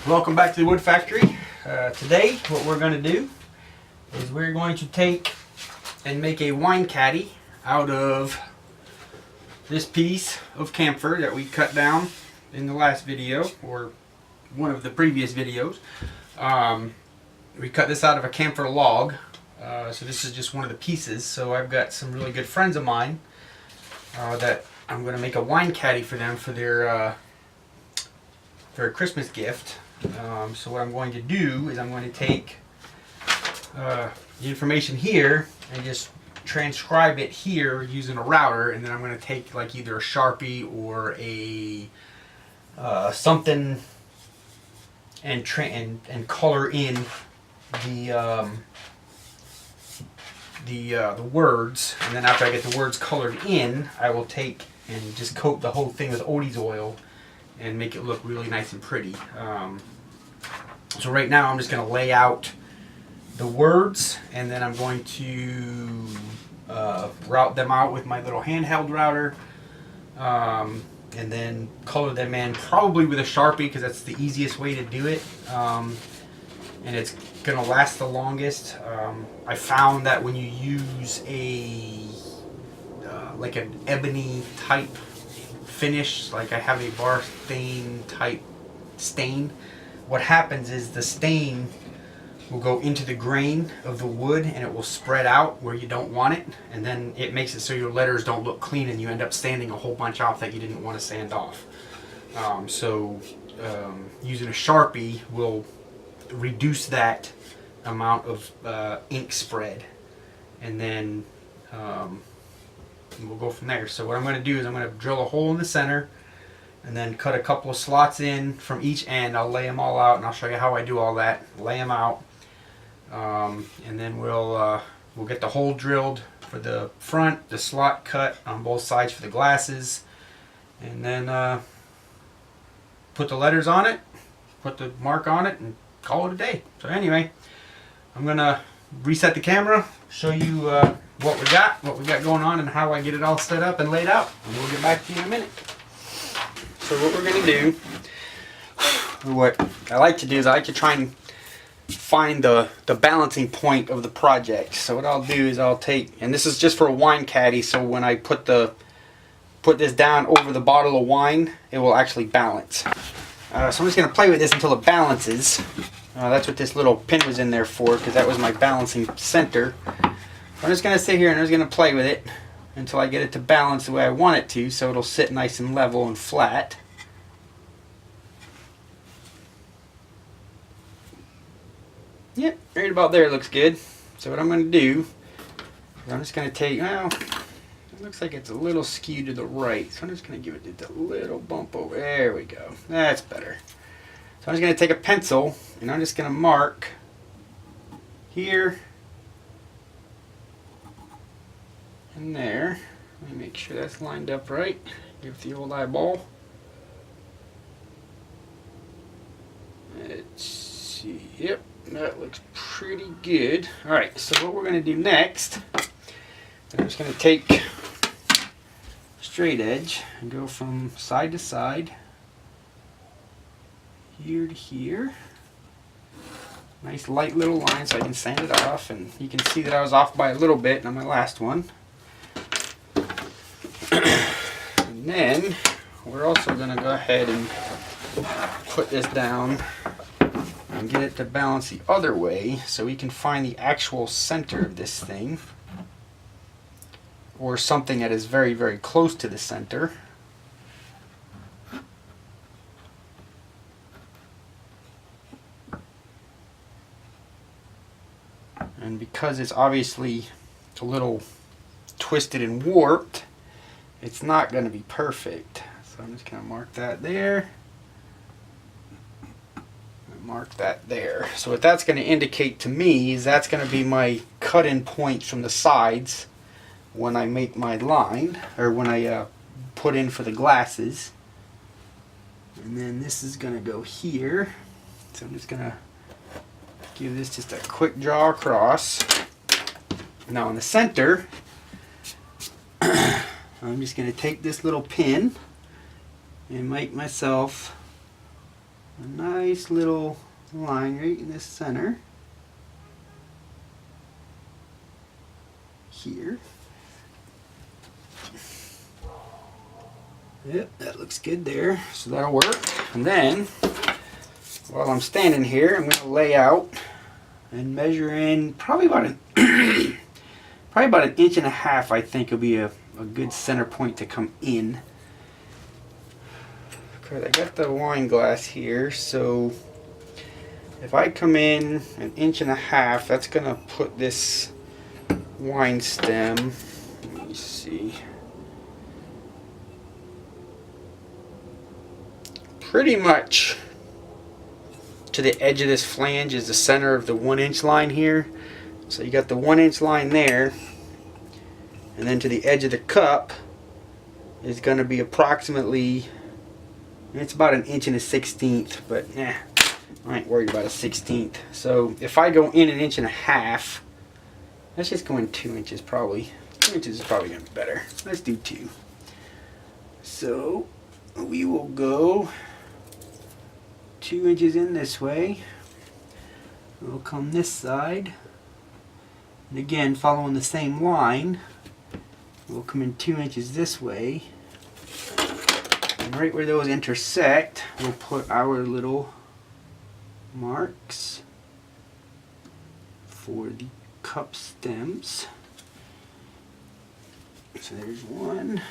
Welcome back to the Wood Factory. Today what we're going to do is we're going to take and make a wine caddy out of this piece of camphor that we cut down in the last video, or one of the previous videos. We cut this out of a camphor log, so this is just one of the pieces. So I've got some really good friends of mine that I'm going to make a wine caddy for them for their Christmas gift. So what I'm going to do is I'm going to take the information here and just transcribe it here using a router, and then I'm going to take like either a Sharpie or a something and color in the words, and then after I get the words colored in, I will take and just coat the whole thing with Odie's oil and make it look really nice and pretty. So right now I'm just going to lay out the words, and then I'm going to route them out with my little handheld router, and then color them in probably with a Sharpie, because that's the easiest way to do it, and it's going to last the longest. I found that when you use a like an ebony type finish, like I have a bar stain type stain, what happens is the stain will go into the grain of the wood and it will spread out where you don't want it, and then it makes it so your letters don't look clean and you end up sanding a whole bunch off that you didn't want to sand off. Using a Sharpie will reduce that amount of ink spread, and then we'll go from there. So what I'm going to do is I'm going to drill a hole in the center and then cut a couple of slots in from each end. I'll lay them all out and I'll show you how I do all that. Lay them out, and then we'll get the hole drilled for the front, the slot cut on both sides for the glasses, and then put the letters on it, put the mark on it, and call it a day. So anyway, I'm gonna reset the camera, show you what we got going on, and how I get it all set up and laid out, and we'll get back to you in a minute. So what we're going to do, what I like to do is I like to try and find the balancing point of the project. So what I'll do is I'll take, and this is just for a wine caddy, so when I put this down over the bottle of wine, it will actually balance. So I'm just going to play with this until it balances. That's what this little pin was in there for, because that was my balancing center. I'm just going to sit here and I'm just going to play with it until I get it to balance the way I want it to, so it'll sit nice and level and flat. Yep, right about there looks good. So what I'm going to do is I'm just going to take, well, it looks like it's a little skewed to the right, so I'm just going to give it a little bump over. There we go. That's better. So I'm just going to take a pencil and I'm just going to mark here and there. Let me make sure that's lined up right. Give it the old eyeball. Let's see. Yep, that looks pretty good. Alright, so what we're going to do next, I'm just going to take straight edge and go from side to side, here to here. Nice light little line so I can sand it off, and you can see that I was off by a little bit on my last one. And then we're also going to go ahead and put this down and get it to balance the other way, so we can find the actual center of this thing, or something that is very, very close to the center. And because it's obviously a little twisted and warped, it's not going to be perfect. So I'm just going to mark that there. And mark that there. So what that's going to indicate to me is that's going to be my cut-in points from the sides when I make my line, or when I put in for the glasses. And then this is going to go here. So I'm just going to give this just a quick draw across. Now in the center, I'm just going to take this little pin and make myself a nice little line right in the center here. Yep, that looks good there, so that'll work. And then, while I'm standing here, I'm going to lay out and measure in probably about an probably about 1.5 inches, I think, will be a good center point to come in. Because I got the wine glass here, so if I come in 1.5 inches, that's going to put this wine stem, let me see, pretty much to the edge of this flange is the center of the 1 inch line here. So you got the 1 inch line there, and then to the edge of the cup is going to be approximately, it's about 1.1/16 inches, but I ain't worried about 1/16. So if I go in 1.5 inches, let's just go in 2 inches probably. 2 inches is probably going to be better. Let's do 2. So we will go 2 inches in this way. We'll come this side. And again, following the same line, we'll come in 2 inches this way. And right where those intersect, we'll put our little marks for the cup stems. So there's one.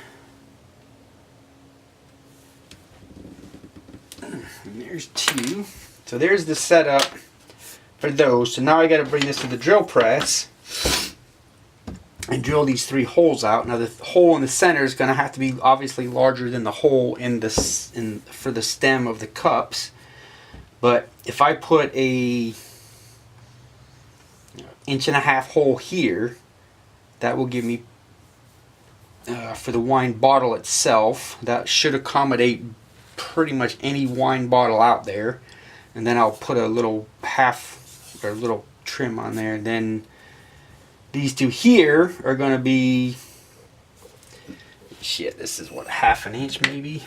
And there's 2. So there's the setup for those. So now I got to bring this to the drill press and drill these 3 holes out. Now the hole in the center is going to have to be obviously larger than the hole for the stem of the cups. But if I put a 1.5 inch hole here, that will give me for the wine bottle itself, that should accommodate pretty much any wine bottle out there. And then I'll put a little little trim on there. And then these 2 here are going to be, shit, this is what, 1/2 inch maybe.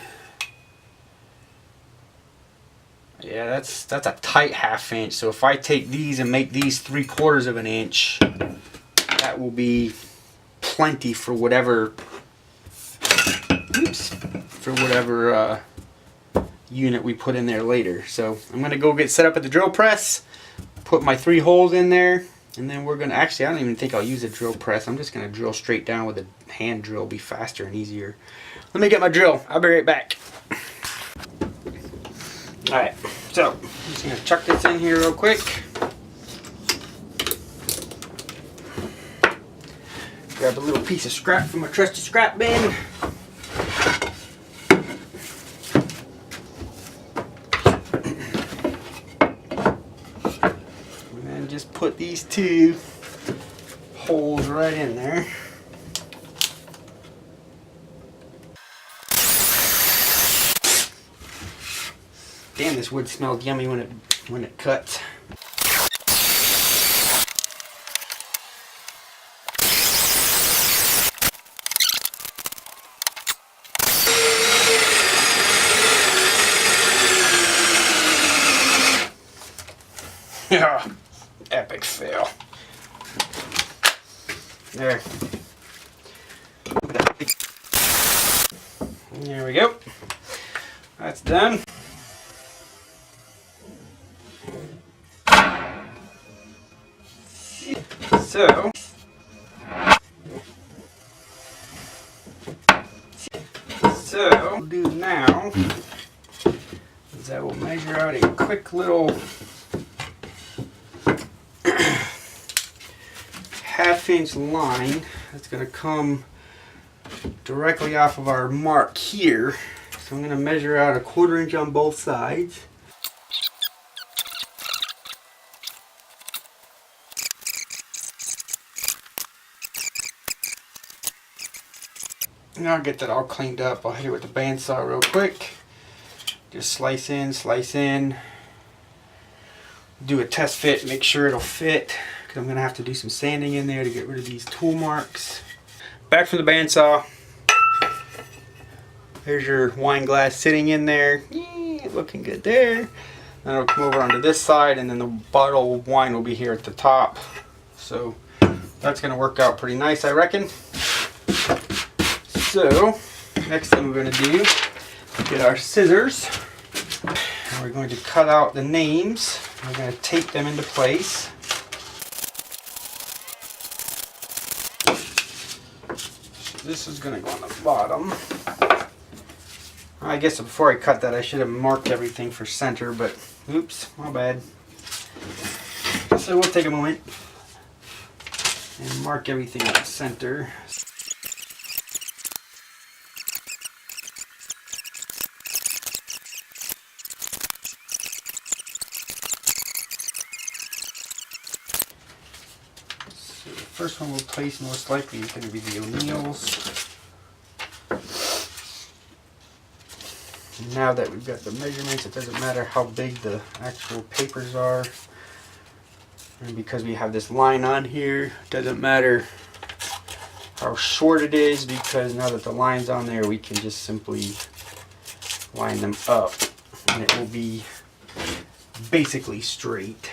Yeah, that's a tight 1/2 inch. So if I take these and make these 3/4 inch, that will be plenty for whatever, unit we put in there later. So I'm going to go get set up at the drill press, put my 3 holes in there, and then we're going to, actually I don't even think I'll use a drill press. I'm just going to drill straight down with a hand drill. It'll be faster and easier. Let me get my drill. I'll be right back. Alright, so I'm just going to chuck this in here real quick. Grab a little piece of scrap from my trusty scrap bin. And then just put these 2 holes right in there. Damn, this wood smells yummy when it cuts. Yeah, epic fail. There. There we go. That's done. So what we'll do now is I will measure out a quick little 1/2 inch line that's going to come directly off of our mark here. So I'm going to measure out a 1/4 inch on both sides. Now I'll get that all cleaned up. I'll hit it with the bandsaw real quick. Just slice in. Do a test fit, make sure it'll fit, because I'm going to have to do some sanding in there to get rid of these tool marks. Back from the bandsaw. There's your wine glass sitting in there. looking good there. Then it'll come over onto this side, and then the bottle of wine will be here at the top. So that's going to work out pretty nice, I reckon. So next thing we're going to do, get our scissors. And we're going to cut out the names. We're going to tape them into place. This is going to go on the bottom. I guess before I cut that I should have marked everything for center, but oops, my bad. So we'll take a moment and mark everything at center. So the first one we'll place most likely is going to be the O'Neills. Now that we've got the measurements, it doesn't matter how big the actual papers are. And because we have this line on here, it doesn't matter how short it is, because now that the line's on there, we can just simply line them up and it will be basically straight.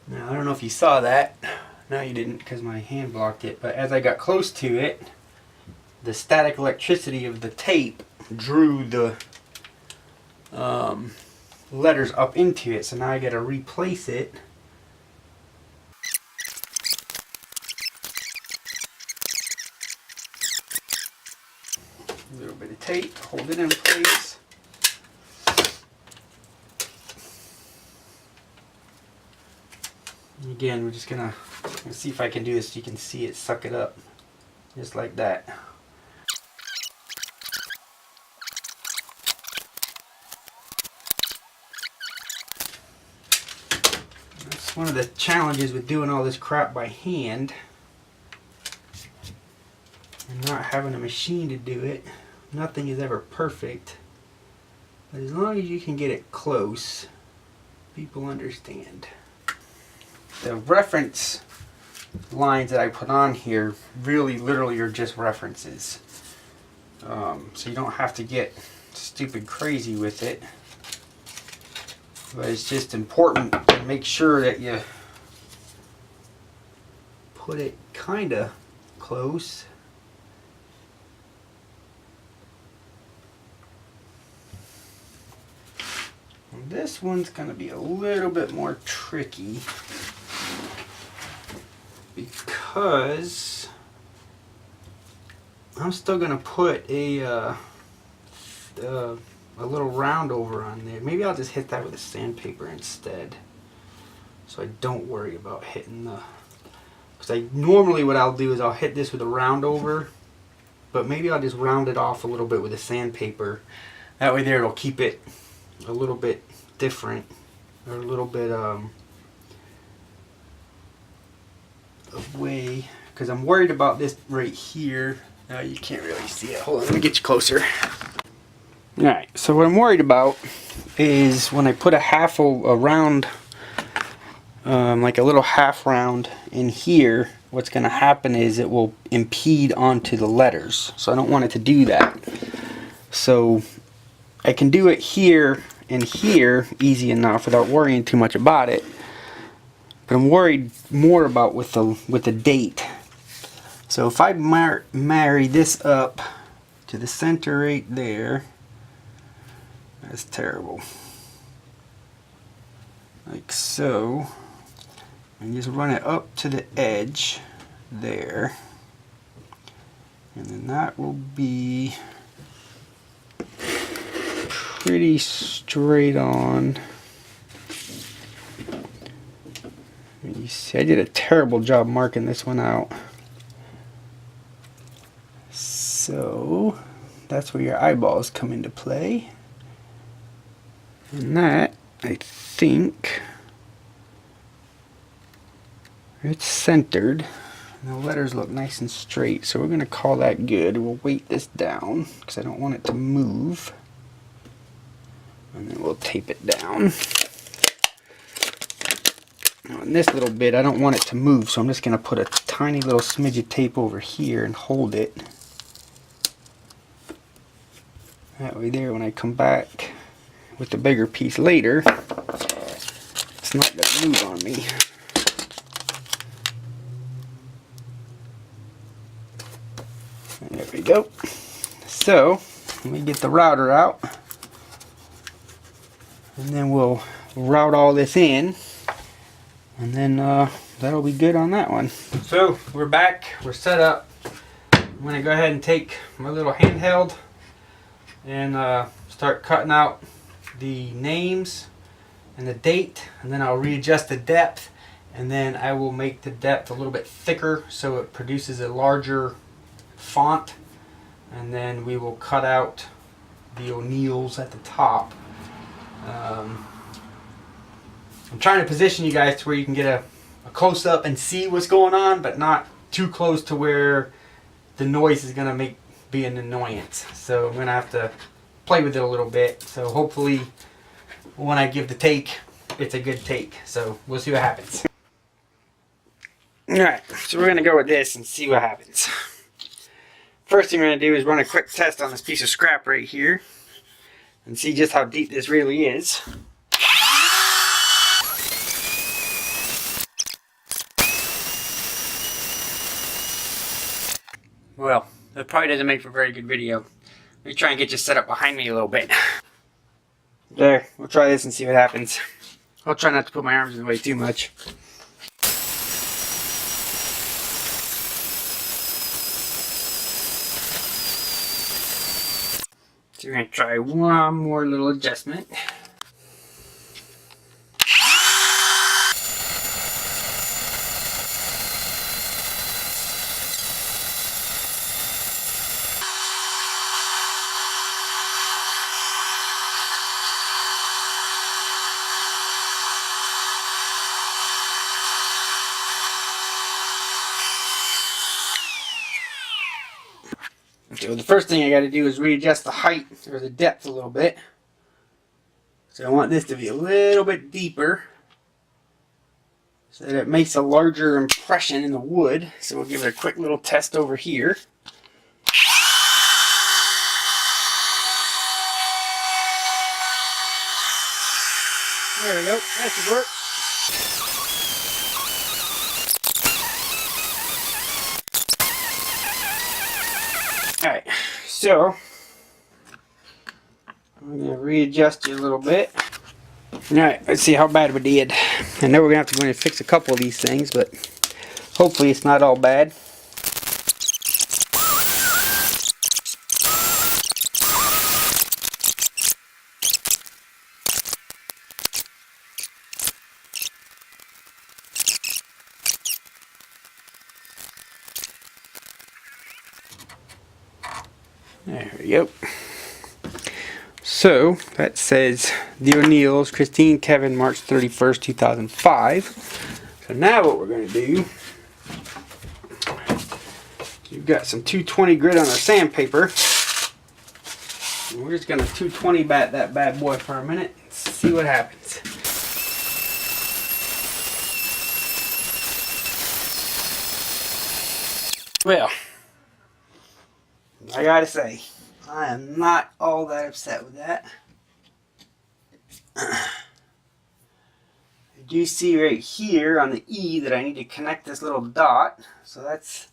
Now, I don't know if you saw that. No, you didn't because my hand blocked it. But as I got close to it, the static electricity of the tape drew the letters up into it. So now I got to replace it. A little bit of tape, hold it in place. Again, we're just gonna see if I can do this so you can see it suck it up. Just like that. That's one of the challenges with doing all this crap by hand and not having a machine to do it. Nothing is ever perfect, but as long as you can get it close, people understand. The reference lines that I put on here really literally are just references. So you don't have to get stupid crazy with it. But it's just important to make sure that you put it kind of close. And this one's going to be a little bit more tricky, because I'm still going to put a little round over on there. Maybe I'll just hit that with a sandpaper instead, so I don't worry about hitting the, because normally what I'll do is I'll hit this with a round over, but maybe I'll just round it off a little bit with a sandpaper. That way there it'll keep it a little bit different, or a little bit away, because I'm worried about this right here. Now you can't really see it. Hold on, let me get you closer. Alright, so what I'm worried about is when I put a round, like a little half round in here, what's going to happen is it will impede onto the letters. So I don't want it to do that. So I can do it here and here easy enough without worrying too much about it. But I'm worried more about with the date. So if I marry this up to the center right there, that's terrible. Like so. And just run it up to the edge there. And then that will be pretty straight on. You see, I did a terrible job marking this one out. So that's where your eyeballs come into play. And that, I think, it's centered. And the letters look nice and straight. So we're going to call that good. We'll weight this down because I don't want it to move. And then we'll tape it down. Now in this little bit, I don't want it to move, so I'm just going to put a tiny little smidge of tape over here and hold it. That way there, when I come back with the bigger piece later, it's not going to move on me. There we go. So, let me get the router out. And then we'll route all this in. And then that'll be good on that one. So, we're back. We're set up. I'm going to go ahead and take my little handheld and start cutting out the names and the date. And then I'll readjust the depth. And then I will make the depth a little bit thicker so it produces a larger font. And then we will cut out the O'Neills at the top. I'm trying to position you guys to where you can get a close-up and see what's going on, but not too close to where the noise is going to be an annoyance. So I'm going to have to play with it a little bit. So hopefully when I give the take, it's a good take. So we'll see what happens. Alright, so we're going to go with this and see what happens. First thing we're going to do is run a quick test on this piece of scrap right here and see just how deep this really is. Well, that probably doesn't make for a very good video. Let me try and get you set up behind me a little bit. There, we'll try this and see what happens. I'll try not to put my arms in the way too much. So we're going to try one more little adjustment. So the first thing I got to do is readjust the height or the depth a little bit. So I want this to be a little bit deeper so that it makes a larger impression in the wood. So we'll give it a quick little test over here. There we go, that should work. Alright, so I'm going to readjust you a little bit. Alright, let's see how bad we did. I know we're going to have to go in and fix a couple of these things, but hopefully it's not all bad. There we go. So that says the O'Neills, Christine, Kevin, March 31st, 2005. So now what we're going to do, we've got some 220 grit on our sandpaper. And we're just going to 220 bat that bad boy for a minute and see what happens. Well, I gotta say, I am not all that upset with that. I do see right here on the E that I need to connect this little dot. So that's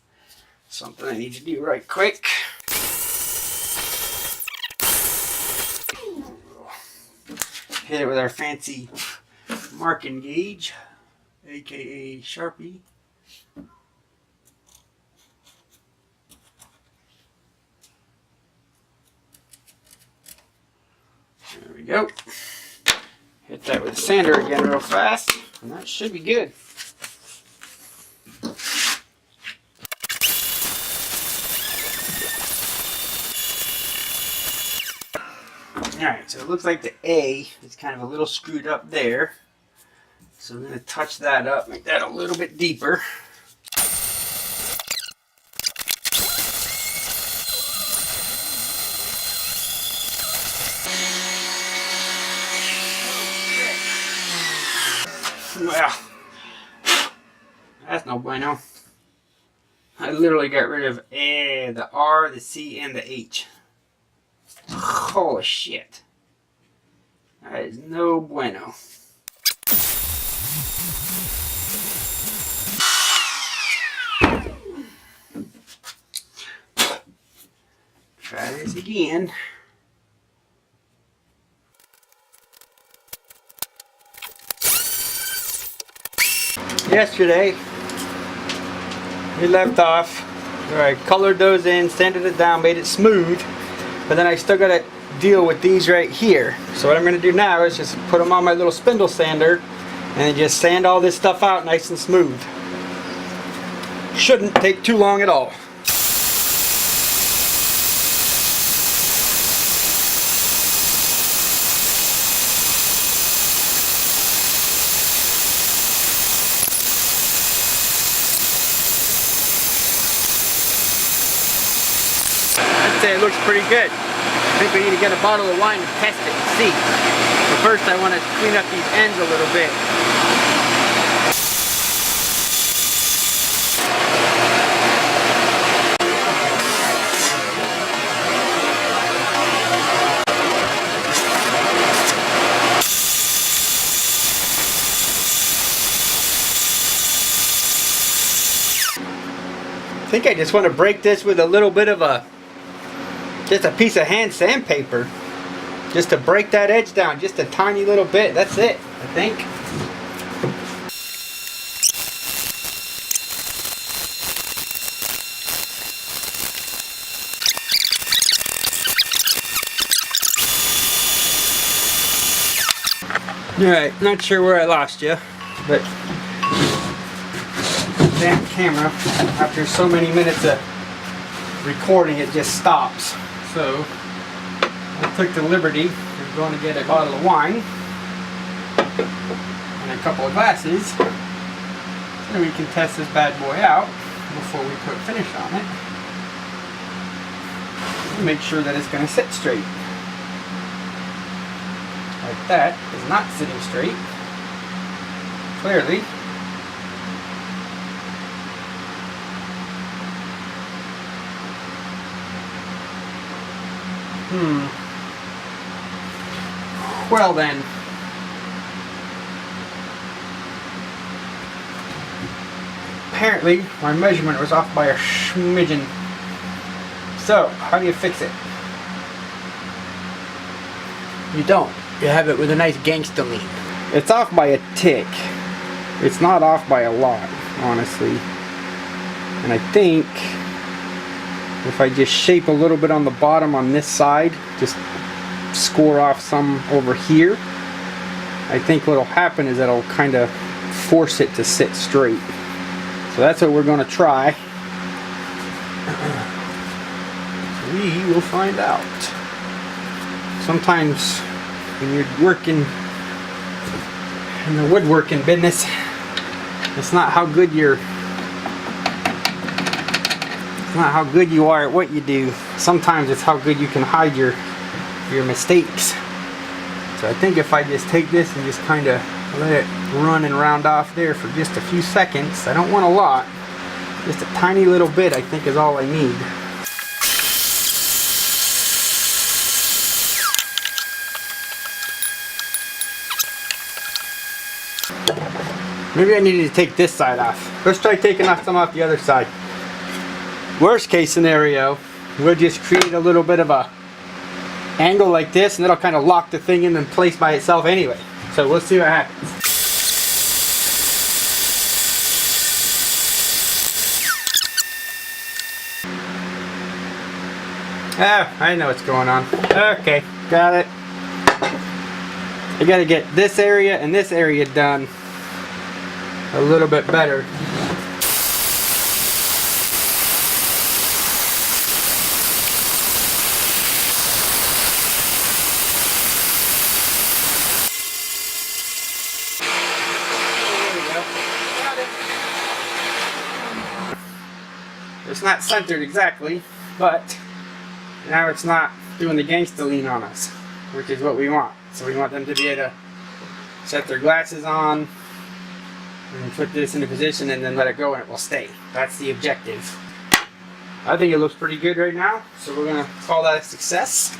something I need to do right quick. Hit it with our fancy marking gauge, aka Sharpie. There we go. Hit that with a sander again real fast, and that should be good. Alright, so it looks like the A is kind of a little screwed up there. So I'm going to touch that up, make that a little bit deeper. Well, That's no bueno. I literally got rid of the R, the C, and the H. Holy shit. That is no bueno. Try this again. Yesterday, we left off. I colored those in, sanded it down, made it smooth. But then I still got to deal with these right here. So what I'm going to do now is just put them on my little spindle sander and then just sand all this stuff out nice and smooth. Shouldn't take too long at all. I'd say it looks pretty good. I think we need to get a bottle of wine and test it and see. But first I want to clean up these ends a little bit. I think I just want to break this with a little bit of just a piece of hand sandpaper, just to break that edge down just a tiny little bit. That's it, I think. Alright, not sure where I lost you, but damn camera, after so many minutes of recording, it just stops. So I took the liberty of going to get a bottle of wine and a couple of glasses so we can test this bad boy out before we put finish on it and make sure that it's going to sit straight. Like that is not sitting straight, clearly. Well then. Apparently my measurement was off by a smidgen. So, how do you fix it? You don't. You have it with a nice gangsta lean. It's off by a tick. It's not off by a lot, honestly. And I think if I just shape a little bit on the bottom on this side, just score off some over here, I think what'll happen is it'll kind of force it to sit straight. So that's what we're going to try. We will find out. Sometimes when you're working in the woodworking business, it's not how good you're not how good you are at what you do. Sometimes it's how good you can hide your mistakes. So I think if I just take this and just kind of let it run and round off there for just a few seconds, I don't want a lot, just a tiny little bit I think is all I need. Maybe I needed to take this side off. Let's try taking off some off the other side. Worst case scenario, we'll just create a little bit of a angle like this and it'll kind of lock the thing in place by itself anyway. So we'll see what happens. Ah, I know what's going on. Okay, got it. I gotta get this area and this area done a little bit better. It's not centered exactly, but now it's not doing the gangsta lean on us, which is what we want. So we want them to be able to set their glasses on And put this into position and then let it go and it will stay. That's the objective. I think it looks pretty good right now, so we're gonna call that a success.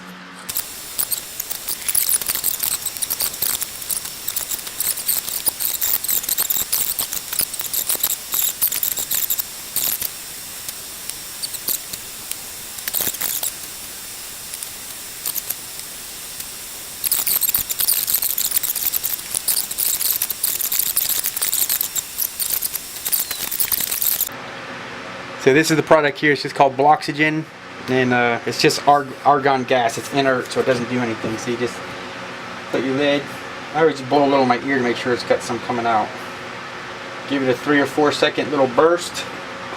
So this is the product here. It's just called Bloxygen, and it's just argon gas. It's inert, so it doesn't do anything. So you just put your lid. I always just blow a little in my ear to make sure it's got some coming out. Give it a 3 or 4 second little burst,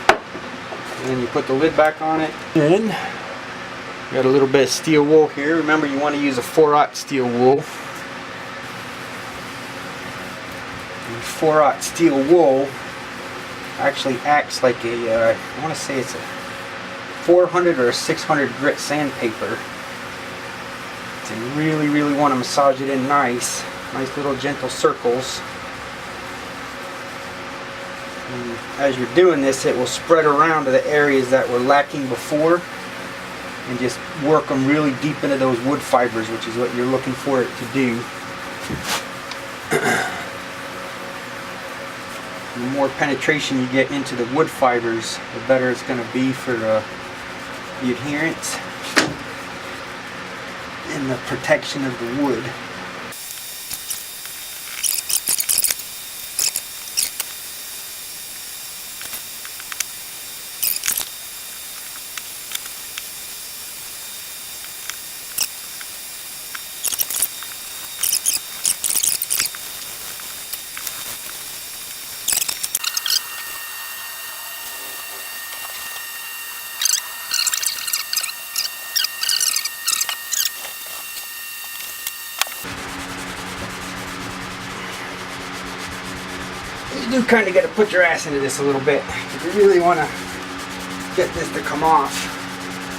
and then you put the lid back on it. Then you got a little bit of steel wool here. Remember, you want to use a 4/0 steel wool. 4/0 steel wool actually acts like a, I want to say it's a 400 or a 600 grit sandpaper. So you really want to massage it in nice little gentle circles. And as you're doing this, it will spread around to the areas that were lacking before and just work them really deep into those wood fibers, which is what you're looking for it to do. The more penetration you get into the wood fibers, the better it's going to be for the adherence and the protection of the wood. You do kind of got to put your ass into this a little bit if you really want to get this to come off.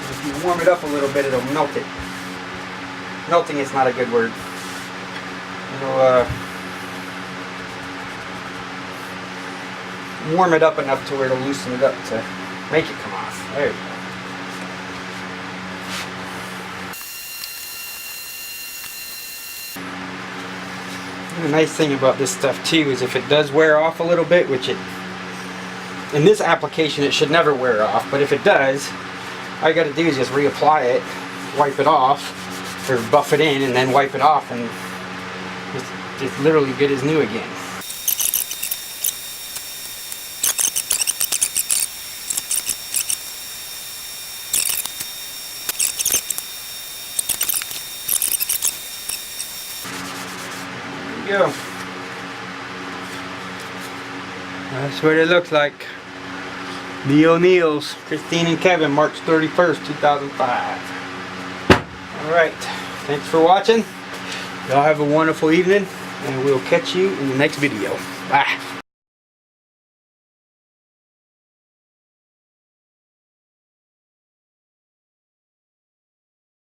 If you warm it up a little bit, it'll melt it. Melting is not a good word. It'll warm it up enough to where it'll loosen it up to make it come off. There you go. The nice thing about this stuff too is if it does wear off a little bit, which in this application it should never wear off, but if it does, all you got to do is just reapply it, wipe it off, or buff it in and then wipe it off, and it's literally good as new again. Go. That's what it looks like. The O'Neills, Christine and Kevin, March 31st, 2005. Alright, thanks for watching. Y'all have a wonderful evening, and we'll catch you in the next video. Bye.